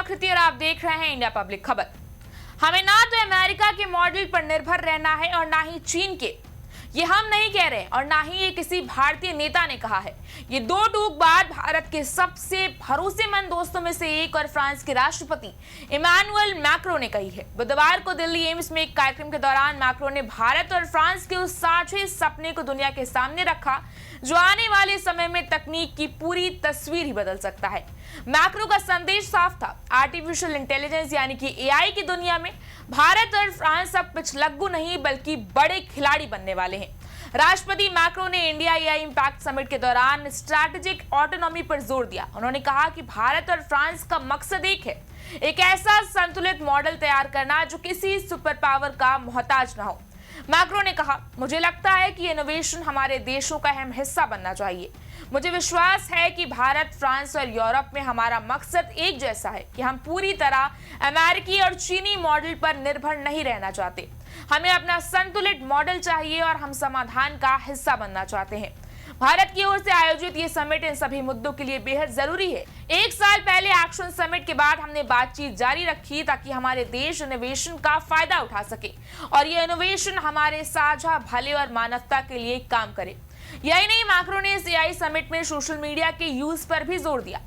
कृति और आप देख रहे हैं इंडिया पब्लिक खबर। हमें ना तो अमेरिका के मॉडल पर निर्भर रहना है और ना ही चीन के। ये हम नहीं कह रहे और ना ही ये किसी भारतीय नेता ने कहा है। ये दो टूक बात भारत के सबसे भरोसेमंद दोस्तों में से एक और फ्रांस के राष्ट्रपति इमैनुअल मैक्रों ने कही है। बुधवार को दिल्ली एम्स में एक कार्यक्रम के दौरान मैक्रों ने भारत और फ्रांस के उस साझे सपने को दुनिया के सामने रखा जो आने वाले समय में तकनीक की पूरी तस्वीर ही बदल सकता है। मैक्रो का संदेश साफ था, आर्टिफिशियल इंटेलिजेंस यानी कि एआई की दुनिया में भारत और फ्रांस अब पिछलग्गू नहीं बल्कि बड़े खिलाड़ी बनने वाले हैं। राष्ट्रपति मैक्रो ने इंडिया एआई इंपैक्ट समिट के दौरान स्ट्रैटेजिक ऑटोनॉमी पर जोर दिया। उन्होंने कहा कि भारत और फ्रांस का मकसद एक है, एक ऐसा संतुलित मॉडल तैयार करना जो किसी सुपर पावर का मोहताज ना हो। मैक्रो ने कहा, मुझे लगता है कि इनोवेशन हमारे देशों का अहम हिस्सा बनना चाहिए। मुझे विश्वास है कि भारत, फ्रांस और यूरोप में हमारा मकसद एक जैसा है कि हम पूरी तरह अमेरिकी और चीनी मॉडल पर निर्भर नहीं रहना चाहते। हमें अपना संतुलित मॉडल चाहिए और हम समाधान का हिस्सा बनना चाहते हैं। भारत की ओर से आयोजित ये समिट इन सभी मुद्दों के लिए बेहद जरूरी है। एक साल पहले एक्शन समिट के बाद हमने बातचीत जारी रखी ताकि हमारे देश इनोवेशन का फायदा उठा सके और ये इनोवेशन हमारे साझा भले और मानवता के लिए काम करे। यही नहीं, मैक्रो ने इस एआई समिट में सोशल मीडिया के यूज पर भी जोर दिया।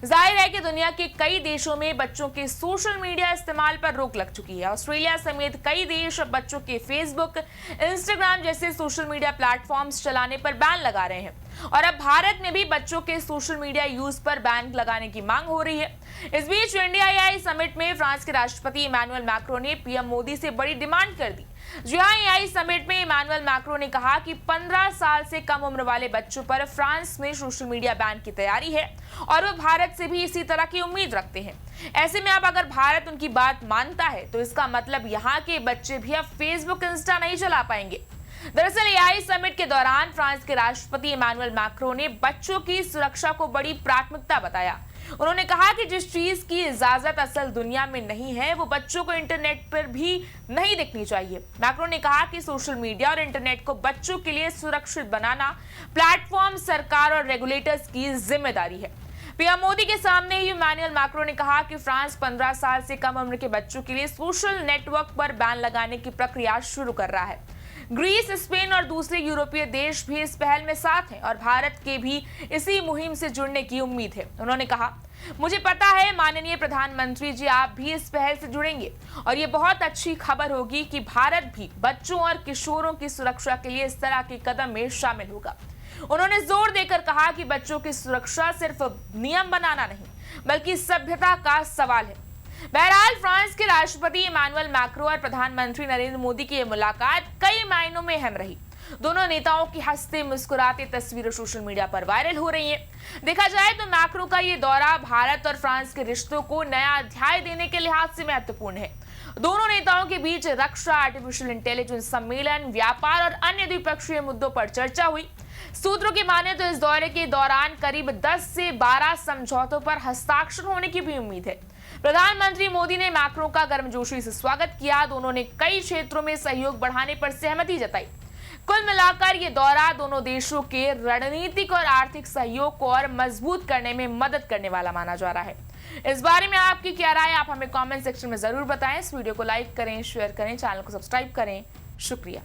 जाहिर है कि दुनिया के कई देशों में बच्चों के सोशल मीडिया इस्तेमाल पर रोक लग चुकी है। ऑस्ट्रेलिया समेत कई देश अब बच्चों के फेसबुक, इंस्टाग्राम जैसे सोशल मीडिया प्लेटफॉर्म्स चलाने पर बैन लगा रहे हैं और अब भारत में भी बच्चों के सोशल मीडिया यूज पर बैन लगाने की मांग हो रही है। इस बीच इंडिया एआई समिट में फ्रांस के राष्ट्रपति इमैनुअल मैक्रो ने पीएम मोदी से बड़ी डिमांड कर दी। जी हाँ, एआई समिट में इमैनुअल मैक्रो ने कहा कि 15 साल से कम उम्र वाले बच्चों पर फ्रांस में सोशल मीडिया बैन की तैयारी है और वो भारत से भी इसी तरह की उम्मीद रखते हैं। ऐसे में अब अगर भारत उनकी बात मानता है तो इसका मतलब यहाँ के बच्चे भी अब फेसबुक, इंस्टा नहीं चला पाएंगे। दरअसल एआई समिट के दौरान फ्रांस के राष्ट्रपति इमैनुअल मैक्रो ने बच्चों की सुरक्षा को बड़ी प्राथमिकता बताया। उन्होंने कहा कि जिस चीज की इजाजत असल दुनिया में नहीं है वो बच्चों को इंटरनेट पर भी नहीं दिखनी चाहिए। मैक्रो ने कहा कि सोशल मीडिया और इंटरनेट को बच्चों के लिए सुरक्षित बनाना प्लेटफॉर्म, सरकार और रेगुलेटर्स की जिम्मेदारी है। पीएम मोदी के सामने ही इमैनुअल मैक्रो ने कहा कि फ्रांस 15 साल से कम उम्र के बच्चों के लिए सोशल नेटवर्क पर बैन लगाने की प्रक्रिया शुरू कर रहा है। ग्रीस, स्पेन और दूसरे यूरोपीय देश भी इस पहल में साथ हैं और भारत के भी इसी मुहिम से जुड़ने की उम्मीद है। उन्होंने कहा, मुझे पता है माननीय प्रधानमंत्री जी, आप भी इस पहल से जुड़ेंगे और ये बहुत अच्छी खबर होगी कि भारत भी बच्चों और किशोरों की सुरक्षा के लिए इस तरह के कदम में शामिल होगा। उन्होंने जोर देकर कहा कि बच्चों की सुरक्षा सिर्फ नियम बनाना नहीं बल्कि सभ्यता का सवाल है। बहरहाल, फ्रांस के राष्ट्रपति इमैनुअल मैक्रो और प्रधानमंत्री नरेंद्र मोदी की यह मुलाकात कई मायनों में अहम रही। दोनों नेताओं की हंसते मुस्कुराते तस्वीरें सोशल मीडिया पर वायरल हो रही हैं। देखा जाए तो मैक्रो का ये दौरा भारत और फ्रांस के रिश्तों को नया अध्याय देने के लिहाज से महत्वपूर्ण है। दोनों नेताओं के बीच रक्षा, आर्टिफिशियल इंटेलिजेंस सम्मेलन, व्यापार और अन्य द्विपक्षीय मुद्दों पर चर्चा हुई। सूत्रों की माने तो इस दौरे के दौरान करीब 10 से 12 समझौतों पर हस्ताक्षर होने की भी उम्मीद है। प्रधानमंत्री मोदी ने मैक्रो का गर्मजोशी से स्वागत किया। दोनों ने कई क्षेत्रों में सहयोग बढ़ाने पर सहमति जताई। कुल मिलाकर ये दौरा दोनों देशों के रणनीतिक और आर्थिक सहयोग को और मजबूत करने में मदद करने वाला माना जा रहा है। इस बारे में आपकी क्या राय, आप हमें कमेंट सेक्शन में जरूर बताएं। इस वीडियो को लाइक करें, शेयर करें, चैनल को सब्सक्राइब करें। शुक्रिया।